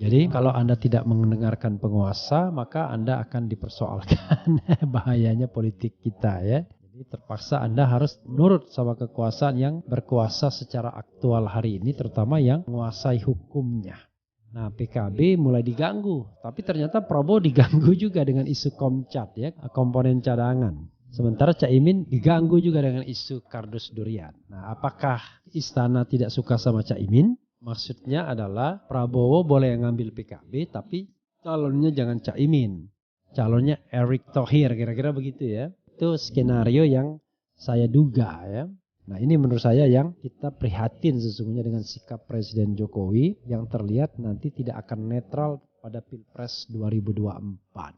Jadi kalau Anda tidak mendengarkan penguasa, maka Anda akan dipersoalkan bahayanya politik kita ya. Jadi terpaksa Anda harus nurut sama kekuasaan yang berkuasa secara aktual hari ini, terutama yang menguasai hukumnya. Nah, PKB mulai diganggu, tapi ternyata Prabowo diganggu juga dengan isu Komcat ya, komponen cadangan. Sementara Caimin diganggu juga dengan isu kardus durian. Nah, apakah istana tidak suka sama Caimin? Maksudnya adalah Prabowo boleh ngambil PKB, tapi calonnya jangan Caimin. Calonnya Erick Thohir, kira-kira begitu ya. Itu skenario yang saya duga ya. Nah, ini menurut saya yang kita prihatin sesungguhnya dengan sikap Presiden Jokowi yang terlihat nanti tidak akan netral pada Pilpres 2024.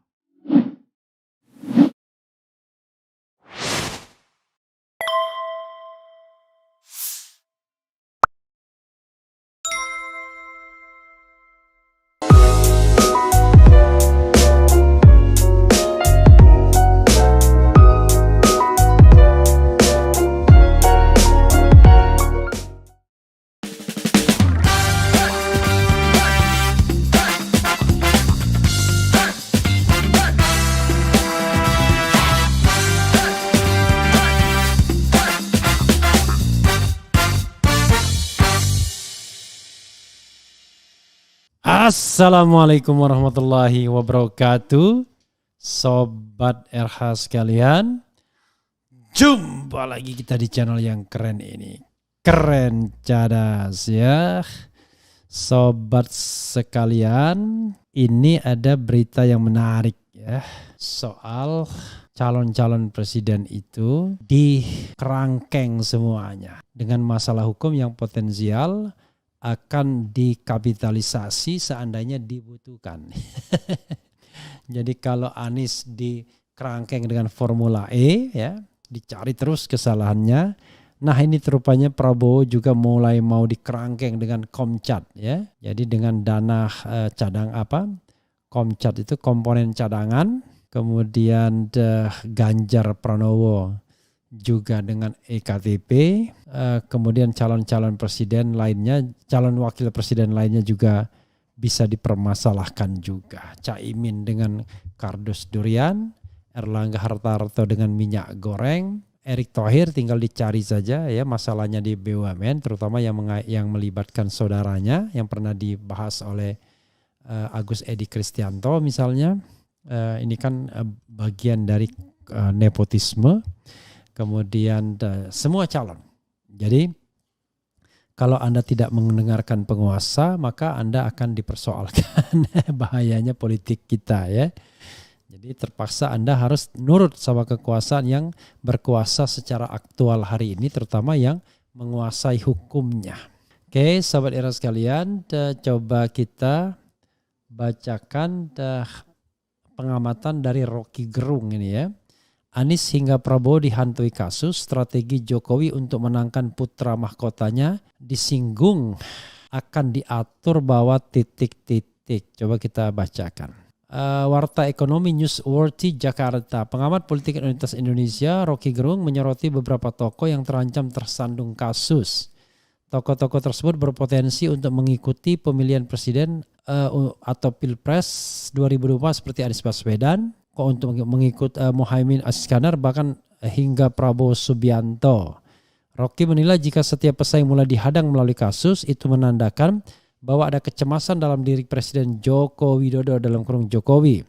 Assalamualaikum warahmatullahi wabarakatuh. Sobat RH sekalian, jumpa lagi kita di channel yang keren ini. Keren cadas ya. Sobat sekalian, ini ada berita yang menarik ya. Soal calon-calon presiden itu dikerangkeng semuanya dengan masalah hukum yang potensial akan dikapitalisasi seandainya dibutuhkan. Jadi kalau Anies dikerangkeng dengan Formula E ya, dicari terus kesalahannya. Nah, ini rupanya Prabowo juga mulai mau dikerangkeng dengan Komcat ya. Jadi dengan dana Komcat itu komponen cadangan, kemudian Ganjar Pranowo juga dengan EKTP, kemudian calon-calon presiden lainnya, calon wakil presiden lainnya juga bisa dipermasalahkan juga. Caimin dengan kardus durian, Erlangga Hartarto dengan minyak goreng, Erick Thohir tinggal dicari saja ya masalahnya di BUMN, terutama yang melibatkan saudaranya yang pernah dibahas oleh Agus Edi Kristianto misalnya. Ini kan bagian dari nepotisme. Kemudian semua calon. Jadi kalau Anda tidak mendengarkan penguasa, maka Anda akan dipersoalkan bahayanya politik kita ya. Jadi terpaksa Anda harus nurut sama kekuasaan yang berkuasa secara aktual hari ini, terutama yang menguasai hukumnya. Oke, sahabat era sekalian, coba kita bacakan pengamatan dari Rocky Gerung ini ya. Anies hingga Prabowo dihantui kasus, strategi Jokowi untuk menangkan putra mahkotanya disinggung akan diatur bahwa titik-titik. Coba kita bacakan. Warta Ekonomi Newsworthy Jakarta. Pengamat politik Universitas Indonesia Rocky Gerung menyoroti beberapa tokoh yang terancam tersandung kasus. Tokoh-tokoh tersebut berpotensi untuk mengikuti pemilihan presiden atau Pilpres 2024 seperti Anies Baswedan, untuk mengikut Muhaimin Iskandar, bahkan hingga Prabowo Subianto. Rocky menilai jika setiap pesaing mulai dihadang melalui kasus, itu menandakan bahwa ada kecemasan dalam diri Presiden Joko Widodo dalam kurung Jokowi.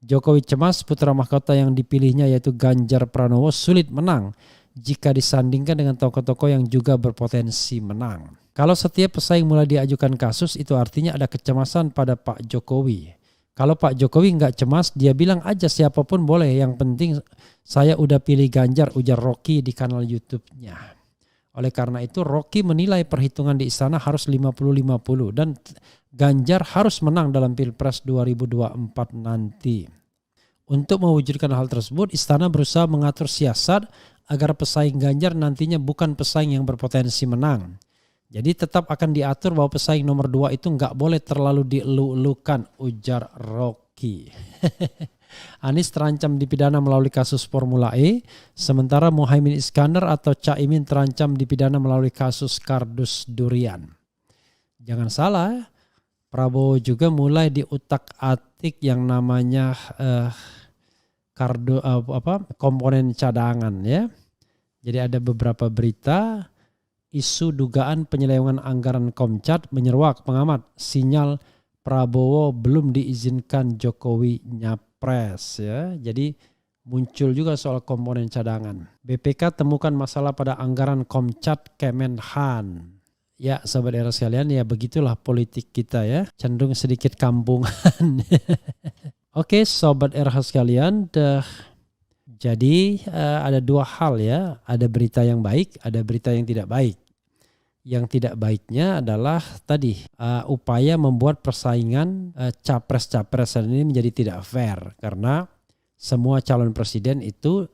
Jokowi cemas putra mahkota yang dipilihnya yaitu Ganjar Pranowo sulit menang jika disandingkan dengan tokoh-tokoh yang juga berpotensi menang. Kalau setiap pesaing mulai diajukan kasus, itu artinya ada kecemasan pada Pak Jokowi. Kalau Pak Jokowi nggak cemas, dia bilang aja siapapun boleh. Yang penting saya udah pilih Ganjar, ujar Rocky di kanal YouTube-nya. Oleh karena itu Rocky menilai perhitungan di istana harus 50-50 dan Ganjar harus menang dalam Pilpres 2024 nanti. Untuk mewujudkan hal tersebut, istana berusaha mengatur siasat agar pesaing Ganjar nantinya bukan pesaing yang berpotensi menang. Jadi tetap akan diatur bahwa pesaing nomor 2 itu nggak boleh terlalu dielu-elukan, ujar Rocky. Anies terancam dipidana melalui kasus Formula E, sementara Muhaimin Iskandar atau Caimin terancam dipidana melalui kasus kardus durian. Jangan salah, Prabowo juga mulai diutak-atik yang namanya komponen cadangan ya. Jadi ada beberapa berita isu dugaan penyelewengan anggaran Komcat menyeruak pengamat, sinyal Prabowo belum diizinkan Jokowi nyapres ya. Jadi muncul juga soal komponen cadangan. BPK temukan masalah pada anggaran Komcat Kemenhan. Ya sobat era sekalian, ya begitulah politik kita ya, cenderung sedikit kampungan. Oke sobat era sekalian, jadi ada dua hal ya, ada berita yang baik, ada berita yang tidak baik. Yang tidak baiknya adalah tadi upaya membuat persaingan capres-capresan ini menjadi tidak fair, karena semua calon presiden itu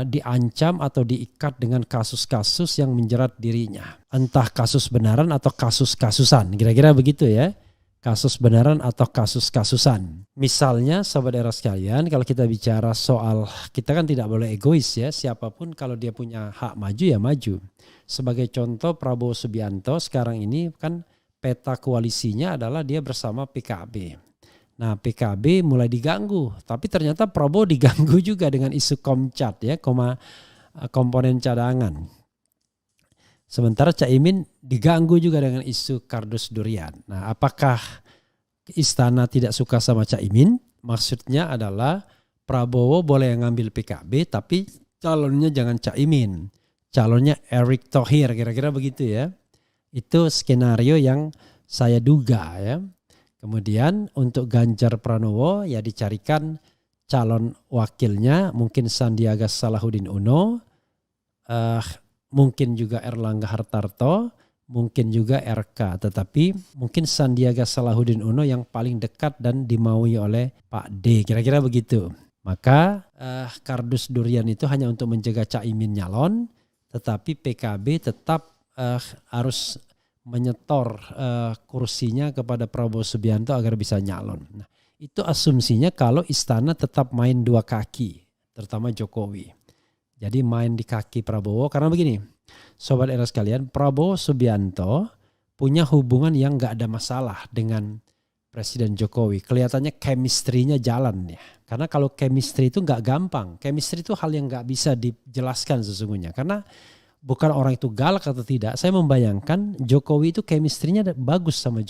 diancam atau diikat dengan kasus-kasus yang menjerat dirinya. Entah kasus benaran atau kasus-kasusan, kira-kira begitu ya. Kasus benaran atau kasus-kasusan. Misalnya sobat era sekalian, kalau kita bicara soal, kita kan tidak boleh egois ya. Siapapun kalau dia punya hak maju ya maju. Sebagai contoh Prabowo Subianto sekarang ini kan peta koalisinya adalah dia bersama PKB. Nah PKB mulai diganggu, tapi ternyata Prabowo diganggu juga dengan isu Komcat ya, komponen cadangan. Sementara Caimin diganggu juga dengan isu kardus durian. Nah apakah istana tidak suka sama Caimin? Maksudnya adalah Prabowo boleh ngambil PKB tapi calonnya jangan Caimin. Calonnya Erick Thohir, kira-kira begitu ya. Itu skenario yang saya duga ya. Kemudian untuk Ganjar Pranowo ya dicarikan calon wakilnya, mungkin Sandiaga Salahuddin Uno, mungkin juga Erlangga Hartarto, mungkin juga RK. Tetapi mungkin Sandiaga Salahuddin Uno yang paling dekat dan dimaui oleh Pak D, kira-kira begitu. Maka kardus durian itu hanya untuk mencegah Caimin nyalon, tetapi PKB tetap harus menyetor kursinya kepada Prabowo Subianto agar bisa nyalon. Nah, itu asumsinya kalau istana tetap main dua kaki, terutama Jokowi. Jadi main di kaki Prabowo, karena begini, sobat era sekalian, Prabowo Subianto punya hubungan yang gak ada masalah dengan Presiden Jokowi. Kelihatannya chemistry-nya jalan ya. Karena kalau chemistry itu gak gampang. Chemistry itu hal yang gak bisa dijelaskan sesungguhnya. Karena bukan orang itu galak atau tidak. Saya membayangkan Jokowi itu chemistry-nya bagus sama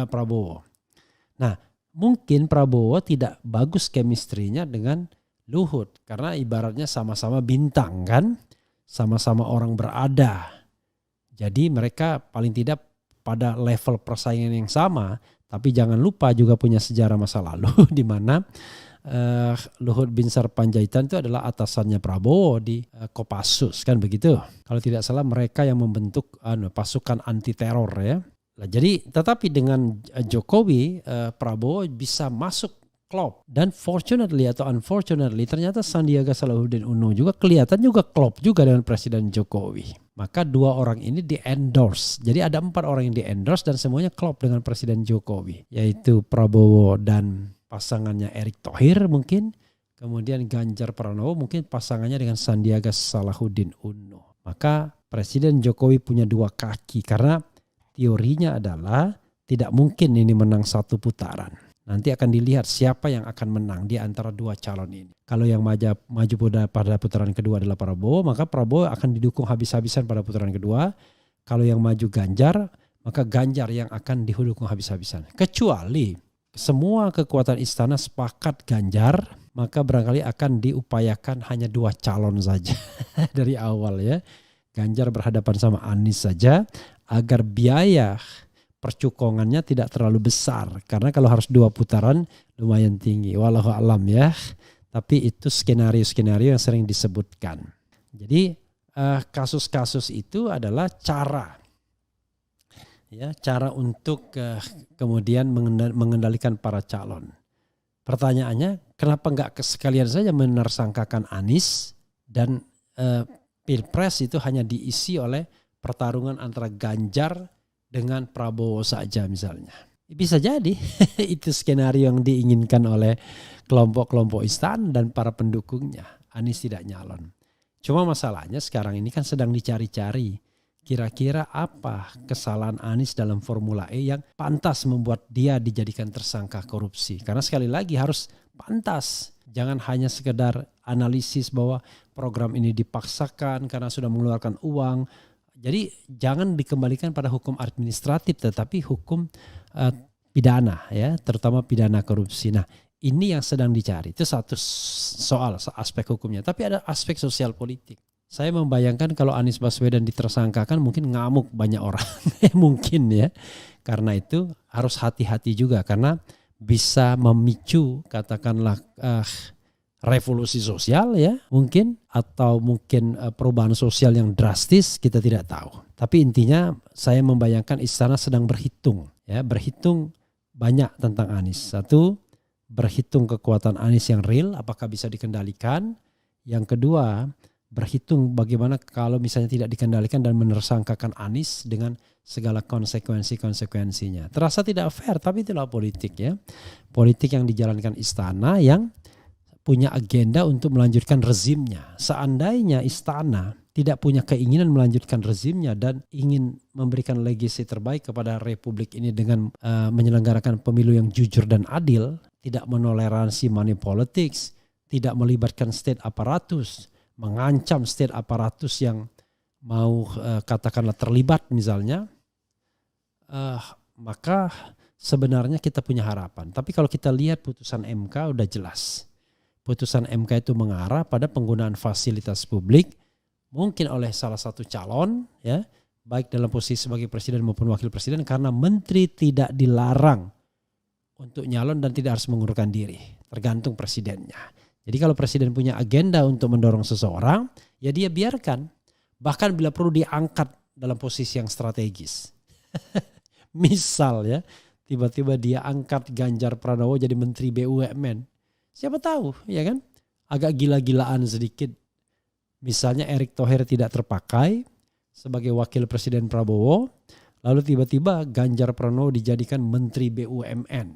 Prabowo. Nah mungkin Prabowo tidak bagus chemistry-nya dengan Luhut. Karena ibaratnya sama-sama bintang kan. Sama-sama orang berada. Jadi mereka paling tidak pada level persaingan yang sama. Tapi jangan lupa juga punya sejarah masa lalu di mana Luhut Binsar Panjaitan itu adalah atasannya Prabowo di Kopassus kan begitu. Kalau tidak salah mereka yang membentuk pasukan anti teror ya. Nah, jadi tetapi dengan Jokowi Prabowo bisa masuk klop, dan fortunately atau unfortunately ternyata Sandiaga Salahuddin Uno juga kelihatan juga klop juga dengan Presiden Jokowi. Maka dua orang ini di-endorse. Jadi ada 4 orang yang di-endorse dan semuanya klop dengan Presiden Jokowi. Yaitu Prabowo dan pasangannya Erick Thohir mungkin. Kemudian Ganjar Pranowo mungkin pasangannya dengan Sandiaga Salahuddin Uno. Maka Presiden Jokowi punya dua kaki. Karena teorinya adalah tidak mungkin ini menang satu putaran. Nanti akan dilihat siapa yang akan menang di antara dua calon ini. Kalau yang maju pada putaran kedua adalah Prabowo, maka Prabowo akan didukung habis-habisan pada putaran kedua. Kalau yang maju Ganjar, maka Ganjar yang akan didukung habis-habisan. Kecuali semua kekuatan istana sepakat Ganjar, maka barangkali akan diupayakan hanya 2 calon saja dari awal ya. Ganjar berhadapan sama Anies saja agar biaya percukongannya tidak terlalu besar. Karena kalau harus 2 putaran lumayan tinggi. Wallahu alam ya. Tapi itu skenario-skenario yang sering disebutkan. Jadi kasus-kasus itu adalah cara untuk kemudian mengendalikan para calon. Pertanyaannya, kenapa nggak sekalian saja menersangkakan Anies dan Pilpres itu hanya diisi oleh pertarungan antara Ganjar dengan Prabowo saja misalnya. Bisa jadi itu skenario yang diinginkan oleh kelompok-kelompok istana dan para pendukungnya. Anies tidak nyalon. Cuma masalahnya sekarang ini kan sedang dicari-cari kira-kira apa kesalahan Anies dalam Formula E yang pantas membuat dia dijadikan tersangka korupsi. Karena sekali lagi harus pantas. Jangan hanya sekedar analisis bahwa program ini dipaksakan karena sudah mengeluarkan uang. Jadi jangan dikembalikan pada hukum administratif tetapi hukum pidana ya, terutama pidana korupsi. Nah, ini yang sedang dicari. Itu satu soal aspek hukumnya. Tapi ada aspek sosial politik. Saya membayangkan kalau Anies Baswedan ditersangkakan mungkin ngamuk banyak orang. Mungkin ya. Karena itu harus hati-hati juga. Karena bisa memicu katakanlah revolusi sosial ya mungkin. Atau mungkin perubahan sosial yang drastis kita tidak tahu. Tapi intinya saya membayangkan istana sedang berhitung. Ya, berhitung banyak tentang Anies. Satu, berhitung kekuatan Anies yang real. Apakah bisa dikendalikan. Yang kedua, berhitung bagaimana kalau misalnya tidak dikendalikan dan menersangkakan Anies dengan segala konsekuensinya. Terasa tidak fair, tapi itulah politik ya. Politik yang dijalankan istana yang punya agenda untuk melanjutkan rezimnya. Seandainya istana tidak punya keinginan melanjutkan rezimnya dan ingin memberikan legasi terbaik kepada republik ini dengan menyelenggarakan pemilu yang jujur dan adil, tidak menoleransi money politics, tidak melibatkan state aparatus, mengancam state aparatus yang mau katakanlah terlibat misalnya, maka sebenarnya kita punya harapan. Tapi kalau kita lihat putusan MK udah jelas. Putusan MK itu mengarah pada penggunaan fasilitas publik mungkin oleh salah satu calon ya, baik dalam posisi sebagai presiden maupun wakil presiden, karena menteri tidak dilarang untuk nyalon dan tidak harus mengundurkan diri, tergantung presidennya. Jadi kalau presiden punya agenda untuk mendorong seseorang, ya dia biarkan. Bahkan bila perlu diangkat dalam posisi yang strategis. Misal ya, tiba-tiba dia angkat Ganjar Pranowo jadi Menteri BUMN. Siapa tahu, ya kan? Agak gila-gilaan sedikit. Misalnya Erick Thohir tidak terpakai sebagai wakil presiden Prabowo. Lalu tiba-tiba Ganjar Pranowo dijadikan Menteri BUMN.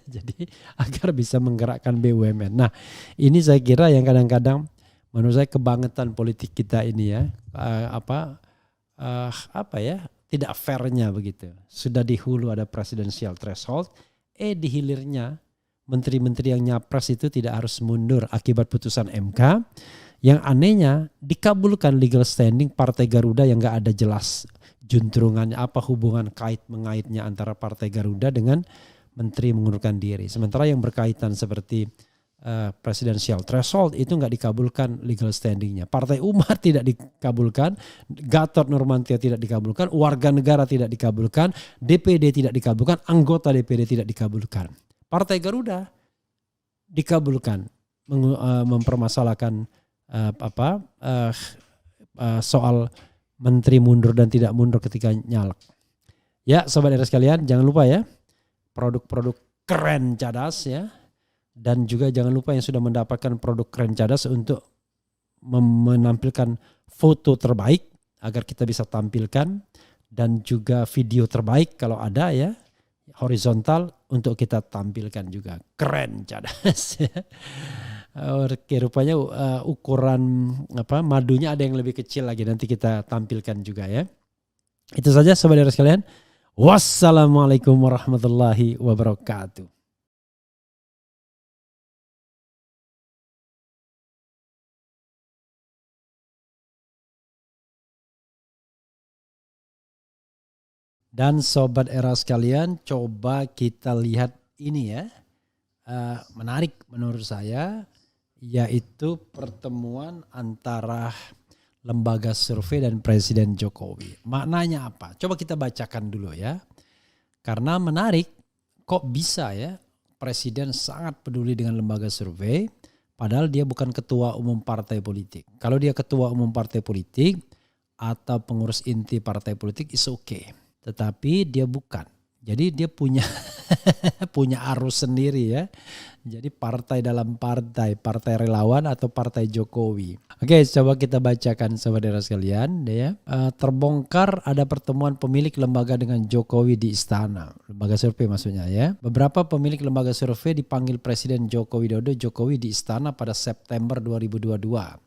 Jadi agar bisa menggerakkan BUMN. Nah, ini saya kira yang kadang-kadang menurut saya kebangetan politik kita ini ya. Tidak fairnya begitu. Sudah di hulu ada presidensial threshold. Di hilirnya menteri-menteri yang nyapres itu tidak harus mundur akibat putusan MK. Yang anehnya dikabulkan legal standing Partai Garuda yang gak ada jelas juntrungannya, apa hubungan kait-mengaitnya antara Partai Garuda dengan menteri mengundurkan diri. Sementara yang berkaitan seperti presidensial threshold itu nggak dikabulkan legal standingnya. Partai Umat tidak dikabulkan, Gatot Nurmantio tidak dikabulkan, warga negara tidak dikabulkan, DPD tidak dikabulkan, anggota DPD tidak dikabulkan. Partai Garuda dikabulkan mempermasalahkan soal menteri mundur dan tidak mundur ketika nyalek. Ya, sobat era sekalian, jangan lupa ya produk-produk keren cadas ya. Dan juga jangan lupa yang sudah mendapatkan produk keren cadas untuk menampilkan foto terbaik agar kita bisa tampilkan, dan juga video terbaik kalau ada ya, horizontal untuk kita tampilkan juga. Keren cadas ya. Oke, rupanya ukuran madunya ada yang lebih kecil lagi, nanti kita tampilkan juga ya. Itu saja saudara sekalian. Wassalamualaikum warahmatullahi wabarakatuh. Dan sobat era sekalian, coba kita lihat ini ya. Menarik menurut saya, yaitu pertemuan antara lembaga survei dan Presiden Jokowi. Maknanya apa? Coba kita bacakan dulu ya. Karena menarik, kok bisa ya Presiden sangat peduli dengan lembaga survei, padahal dia bukan ketua umum partai politik. Kalau dia ketua umum partai politik atau pengurus inti partai politik is okay. Tetapi dia bukan. Jadi dia punya punya arus sendiri ya. Jadi partai dalam partai, partai relawan atau partai Jokowi. Oke, coba kita bacakan saudara sekalian, ya. Terbongkar ada pertemuan pemilik lembaga dengan Jokowi di istana. Lembaga survei maksudnya, ya. Beberapa pemilik lembaga survei dipanggil Presiden Joko Widodo Jokowi di istana pada September 2022.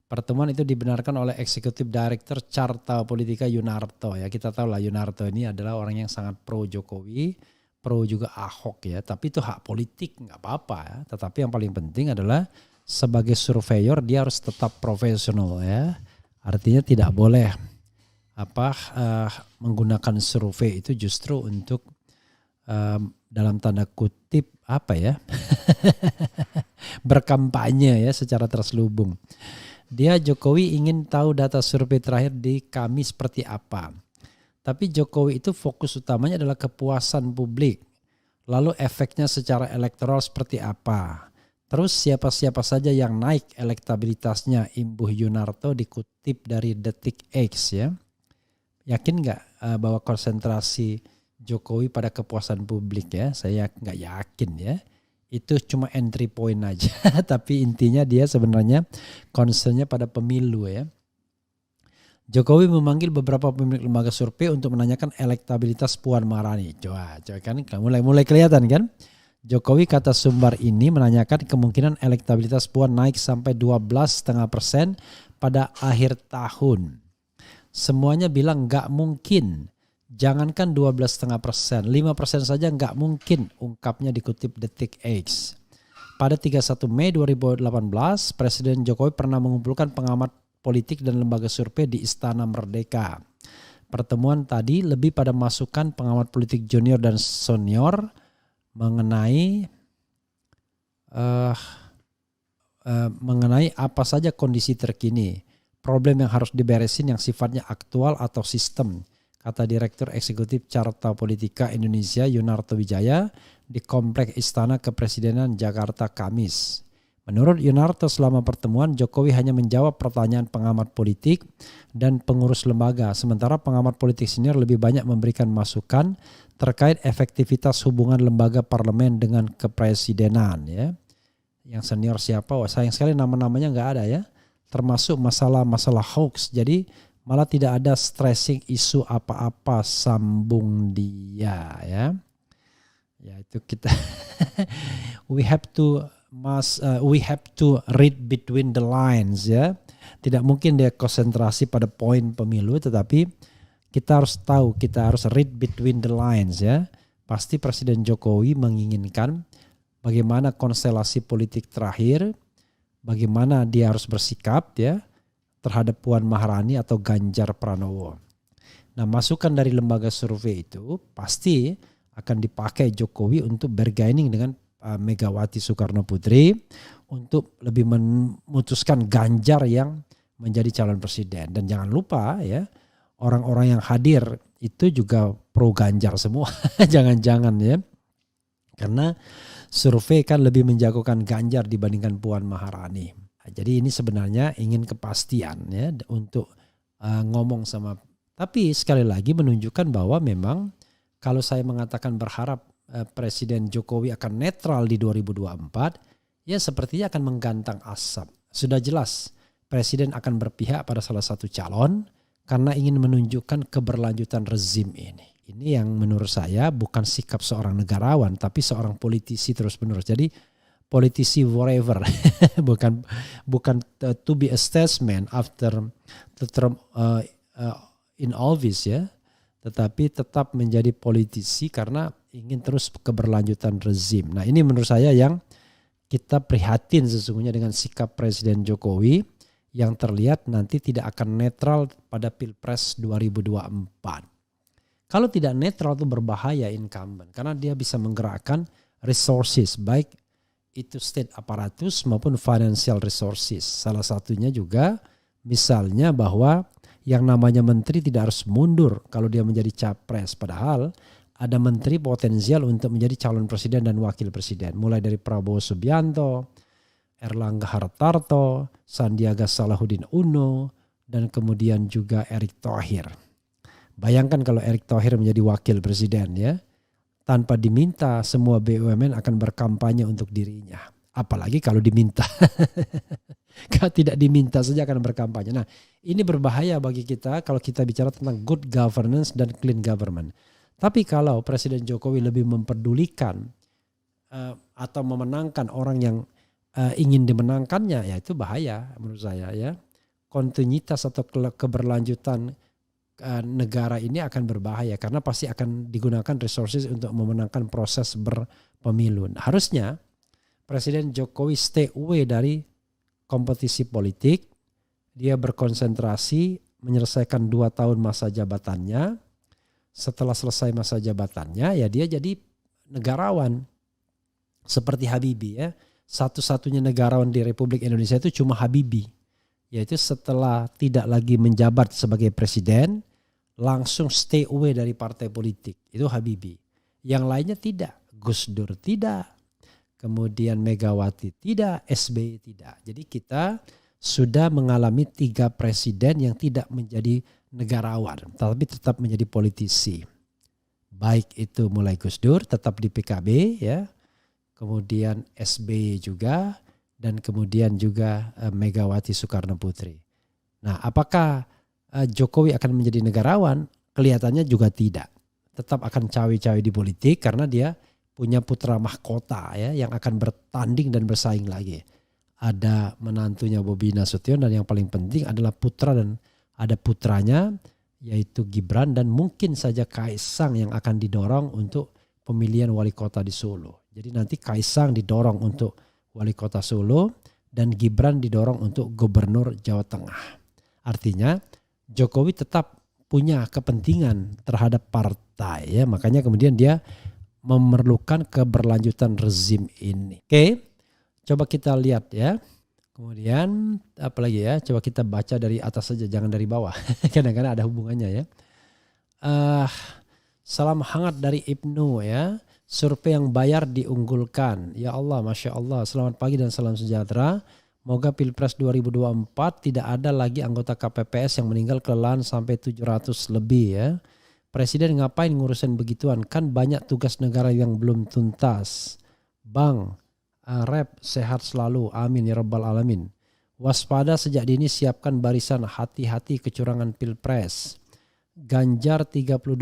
Pertemuan itu dibenarkan oleh Eksekutif Direktur Carta Politika Yunarto, ya. Kita tahu lah Yunarto ini adalah orang yang sangat pro Jokowi, pro juga Ahok, ya. Tapi itu hak politik, nggak apa-apa, ya. Tetapi yang paling penting adalah sebagai surveyor dia harus tetap profesional, ya. Artinya tidak boleh menggunakan survei itu justru untuk dalam tanda kutip berkampanye, ya, secara terselubung. Jokowi ingin tahu data survei terakhir di kami seperti apa. Tapi Jokowi itu fokus utamanya adalah kepuasan publik. Lalu efeknya secara elektoral seperti apa? Terus siapa-siapa saja yang naik elektabilitasnya, imbuh Yunarto dikutip dari Detik X, ya. Yakin nggak bahwa konsentrasi Jokowi pada kepuasan publik, ya? Saya nggak yakin, ya. Itu cuma entry point aja, tapi intinya dia sebenarnya concernnya pada pemilu, ya. Jokowi memanggil beberapa pemilik lembaga survei untuk menanyakan elektabilitas Puan Maharani. Coba kan mulai kelihatan kan? Jokowi kata sumber ini menanyakan kemungkinan elektabilitas Puan naik sampai 12,5% pada akhir tahun. Semuanya bilang nggak mungkin. Jangankan 12,5%, 5% saja nggak mungkin, ungkapnya dikutip Detik X. Pada 31 Mei 2018, Presiden Jokowi pernah mengumpulkan pengamat politik dan lembaga survei di Istana Merdeka. Pertemuan tadi lebih pada masukan pengamat politik junior dan senior mengenai apa saja kondisi terkini, problem yang harus diberesin yang sifatnya aktual atau sistem, kata Direktur Eksekutif Carta Politika Indonesia Yunarto Wijaya di Kompleks Istana Kepresidenan Jakarta Kamis. Menurut Yunarto, selama pertemuan Jokowi hanya menjawab pertanyaan pengamat politik dan pengurus lembaga, sementara pengamat politik senior lebih banyak memberikan masukan terkait efektivitas hubungan lembaga parlemen dengan kepresidenan, ya. Yang senior siapa? Wah, sayang sekali nama-namanya nggak ada, ya. Termasuk masalah hoax. Jadi malah tidak ada stressing isu apa-apa, sambung dia, ya. Ya itu kita we have to read between the lines, ya. Tidak mungkin dia konsentrasi pada poin pemilu, tetapi kita harus tahu, kita harus read between the lines, ya. Pasti Presiden Jokowi menginginkan bagaimana konstelasi politik terakhir, bagaimana dia harus bersikap, ya, terhadap Puan Maharani atau Ganjar Pranowo. Nah, masukan dari lembaga survei itu pasti akan dipakai Jokowi untuk bergaining dengan Megawati Soekarno Putri untuk lebih memutuskan Ganjar yang menjadi calon presiden. Dan jangan lupa, ya, orang-orang yang hadir itu juga pro Ganjar semua. Jangan-jangan, ya. Karena survei kan lebih menjagokan Ganjar dibandingkan Puan Maharani. Jadi ini sebenarnya ingin kepastian, ya, untuk ngomong sama. Tapi sekali lagi menunjukkan bahwa memang kalau saya mengatakan berharap Presiden Jokowi akan netral di 2024, ya sepertinya akan menggantang asap. Sudah jelas Presiden akan berpihak pada salah satu calon karena ingin menunjukkan keberlanjutan rezim ini. Ini yang menurut saya bukan sikap seorang negarawan, tapi seorang politisi terus-menerus. Jadi politisi forever, bukan to be a statesman after the term in office, ya, tetapi tetap menjadi politisi karena ingin terus keberlanjutan rezim. Nah, ini menurut saya yang kita prihatin sesungguhnya dengan sikap Presiden Jokowi yang terlihat nanti tidak akan netral pada Pilpres 2024. Kalau tidak netral itu berbahaya incumbent karena dia bisa menggerakkan resources, baik itu state apparatus maupun financial resources. Salah satunya juga misalnya bahwa yang namanya menteri tidak harus mundur kalau dia menjadi capres. Padahal ada menteri potensial untuk menjadi calon presiden dan wakil presiden. Mulai dari Prabowo Subianto, Erlangga Hartarto, Sandiaga Salahuddin Uno, dan kemudian juga Erick Thohir. Bayangkan kalau Erick Thohir menjadi wakil presiden, ya. Tanpa diminta semua BUMN akan berkampanye untuk dirinya. apalagi kalau diminta. Kalau tidak diminta saja akan berkampanye. Nah, ini berbahaya bagi kita kalau kita bicara tentang good governance dan clean government. Tapi kalau Presiden Jokowi lebih memperdulikan atau memenangkan orang yang ingin dimenangkannya, ya itu bahaya menurut saya ya. Kontinuitas atau keberlanjutan negara ini akan berbahaya karena pasti akan digunakan resources untuk memenangkan proses berpemilu. Nah, harusnya Presiden Jokowi stay away dari kompetisi politik, dia berkonsentrasi menyelesaikan 2 tahun masa jabatannya. Setelah selesai masa jabatannya, ya dia jadi negarawan seperti Habibie ya. Satu-satunya negarawan di Republik Indonesia itu cuma Habibie, yaitu setelah tidak lagi menjabat sebagai presiden langsung stay away dari partai politik, itu Habibie. Yang lainnya tidak, Gus Dur tidak, kemudian Megawati tidak, SBY tidak. Jadi kita sudah mengalami 3 presiden yang tidak menjadi negarawan, tapi tetap menjadi politisi. Baik itu mulai Gus Dur tetap di PKB ya, kemudian SBY juga, dan kemudian juga Megawati Soekarno Putri. Nah, apakah Jokowi akan menjadi negarawan? Kelihatannya juga tidak. Tetap akan cawe-cawe di politik karena dia punya putra mahkota ya yang akan bertanding dan bersaing lagi. Ada menantunya Bobi Nasution dan yang paling penting adalah putra dan ada putranya yaitu Gibran dan mungkin saja Kaisang yang akan didorong untuk pemilihan wali kota di Solo. Jadi nanti Kaisang didorong untuk wali kota Solo dan Gibran didorong untuk gubernur Jawa Tengah. Artinya Jokowi tetap punya kepentingan terhadap partai ya, makanya kemudian dia memerlukan keberlanjutan rezim ini. Oke, coba kita lihat ya. Kemudian apa lagi ya? Coba kita baca dari atas saja, jangan dari bawah. Kadang-kadang ada hubungannya ya. Salam hangat dari Ibnu ya. Survei yang bayar diunggulkan. Ya Allah, Masya Allah. Selamat pagi dan salam sejahtera. Moga Pilpres 2024 tidak ada lagi anggota KPPS yang meninggal kelelahan sampai 700 lebih ya. Presiden ngapain ngurusin begituan? Kan banyak tugas negara yang belum tuntas. Bang, Rep sehat selalu. Amin ya rabbal alamin. Waspada sejak dini, siapkan barisan, hati-hati kecurangan Pilpres. Ganjar 32%,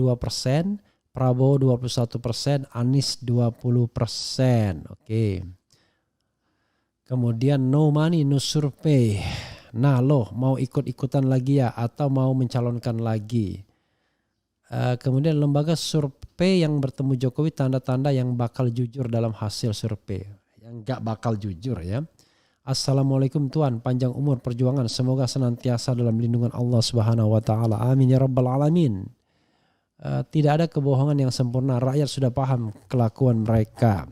Prabowo 21%, Anies 20%. Oke. Kemudian no money, no survey. Nah loh, mau ikut-ikutan lagi ya atau mau mencalonkan lagi? Kemudian lembaga survei yang bertemu Jokowi, tanda-tanda yang bakal jujur dalam hasil survei. Yang gak bakal jujur ya. Assalamualaikum Tuhan, panjang umur perjuangan. Semoga senantiasa dalam lindungan Allah Subhanahu wa Ta'ala. Amin ya rabbal alamin. Tidak ada kebohongan yang sempurna. Rakyat sudah paham kelakuan mereka.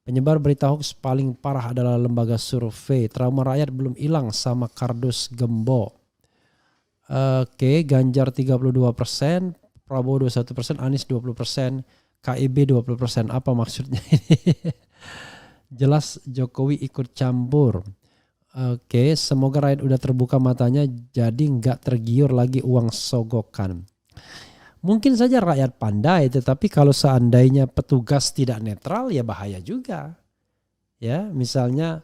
Penyebar berita hoax paling parah adalah lembaga survei. Trauma rakyat belum hilang sama kardus gembok. Oke, Ganjar 32%, Prabowo 21%, Anies 20%, KIB 20%. Apa maksudnya ini? Jelas Jokowi ikut campur. Oke, semoga rakyat udah terbuka matanya jadi nggak tergiur lagi uang sogokan. Mungkin saja rakyat pandai, tetapi kalau seandainya petugas tidak netral ya bahaya juga. Ya, misalnya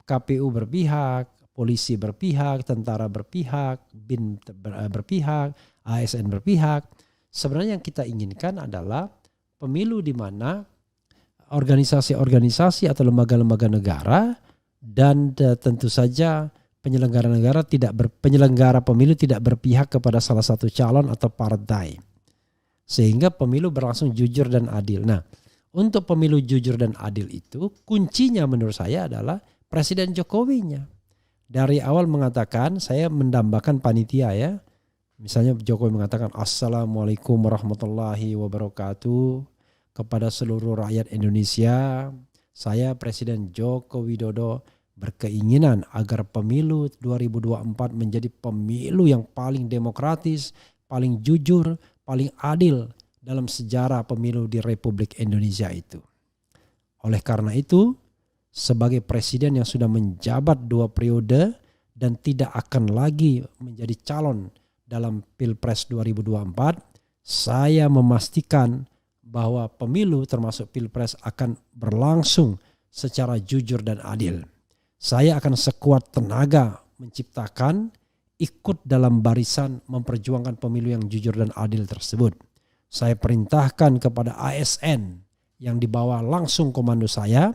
KPU berpihak, polisi berpihak, tentara berpihak, BIN berpihak, ASN berpihak. Sebenarnya yang kita inginkan adalah pemilu di mana organisasi-organisasi atau lembaga-lembaga negara dan tentu saja penyelenggara pemilu tidak berpihak kepada salah satu calon atau partai. Sehingga pemilu berlangsung jujur dan adil. Nah, untuk pemilu jujur dan adil itu kuncinya menurut saya adalah Presiden Jokowinya. Dari awal mengatakan, saya mendambakan panitia ya. Misalnya Jokowi mengatakan Assalamualaikum warahmatullahi wabarakatuh kepada seluruh rakyat Indonesia. Saya Presiden Joko Widodo berkeinginan agar pemilu 2024 menjadi pemilu yang paling demokratis, paling jujur, paling adil dalam sejarah pemilu di Republik Indonesia itu. Oleh karena itu, sebagai presiden yang sudah menjabat 2 periode dan tidak akan lagi menjadi calon dalam Pilpres 2024, saya memastikan bahwa pemilu termasuk Pilpres akan berlangsung secara jujur dan adil. Saya akan sekuat tenaga menciptakan, ikut dalam barisan memperjuangkan pemilu yang jujur dan adil tersebut. Saya perintahkan kepada ASN yang dibawa langsung komando saya,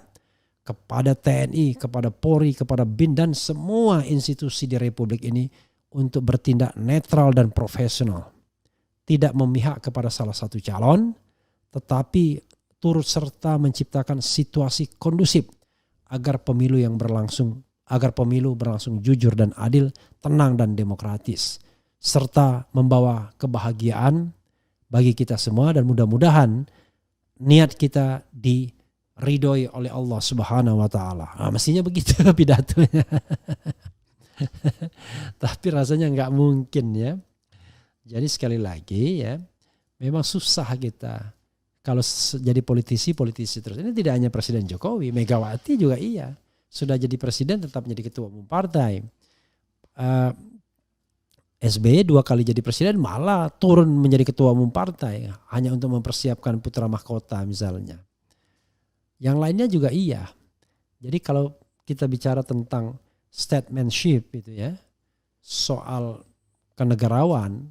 kepada TNI, kepada Polri, kepada BIN dan semua institusi di Republik ini untuk bertindak netral dan profesional. Tidak memihak kepada salah satu calon, tetapi turut serta menciptakan situasi kondusif agar pemilu berlangsung jujur dan adil, tenang dan demokratis, serta membawa kebahagiaan bagi kita semua, dan mudah-mudahan niat kita diridhoi oleh Allah Subhanahu wa taala. Nah, mestinya begitu pidatonya. Tapi rasanya nggak mungkin ya. Jadi sekali lagi ya, memang susah kita kalau jadi politisi terus. Ini tidak hanya Presiden Jokowi, Megawati juga iya. Sudah jadi presiden tetap menjadi ketua umum partai. SBY 2 kali jadi presiden malah turun menjadi ketua umum partai hanya untuk mempersiapkan putra mahkota misalnya. Yang lainnya juga iya. Jadi kalau kita bicara tentang statesmanship itu ya, soal kenegarawan,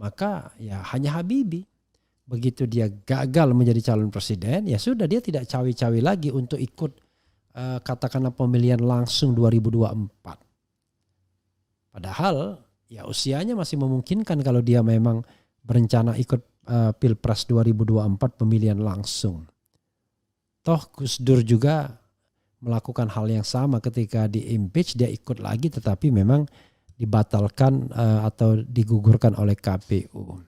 maka ya hanya Habibie. Begitu dia gagal menjadi calon presiden, ya sudah, dia tidak cawi-cawi lagi untuk ikut katakanlah pemilihan langsung 2024. Padahal ya usianya masih memungkinkan kalau dia memang berencana ikut Pilpres 2024 pemilihan langsung. Toh Gus Dur juga melakukan hal yang sama ketika di-impeach, dia ikut lagi tetapi memang dibatalkan atau digugurkan oleh KPU.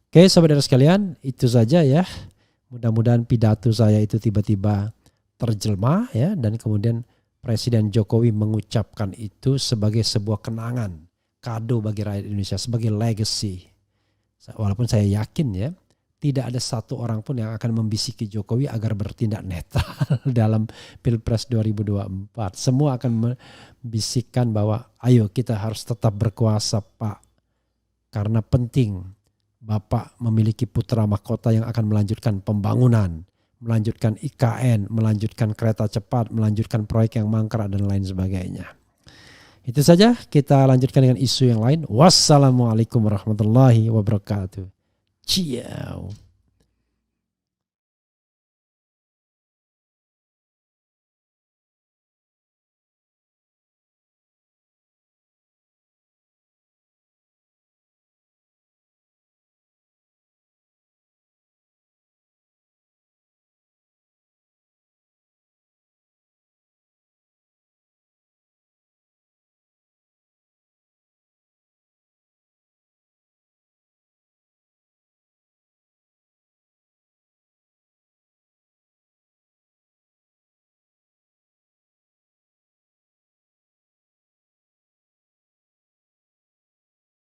Oke, saudara sekalian, itu saja ya. Mudah-mudahan pidato saya itu tiba-tiba terjelma ya, dan kemudian Presiden Jokowi mengucapkan itu sebagai sebuah kenangan, kado bagi rakyat Indonesia, sebagai legacy. Walaupun saya yakin ya, tidak ada satu orang pun yang akan membisiki Jokowi agar bertindak netral dalam Pilpres 2024. Semua akan membisikkan bahwa ayo kita harus tetap berkuasa Pak, karena penting Bapak memiliki putra mahkota yang akan melanjutkan pembangunan, melanjutkan IKN, melanjutkan kereta cepat, melanjutkan proyek yang mangkrak dan lain sebagainya. Itu saja, kita lanjutkan dengan isu yang lain. Wassalamualaikum warahmatullahi wabarakatuh. Ciao.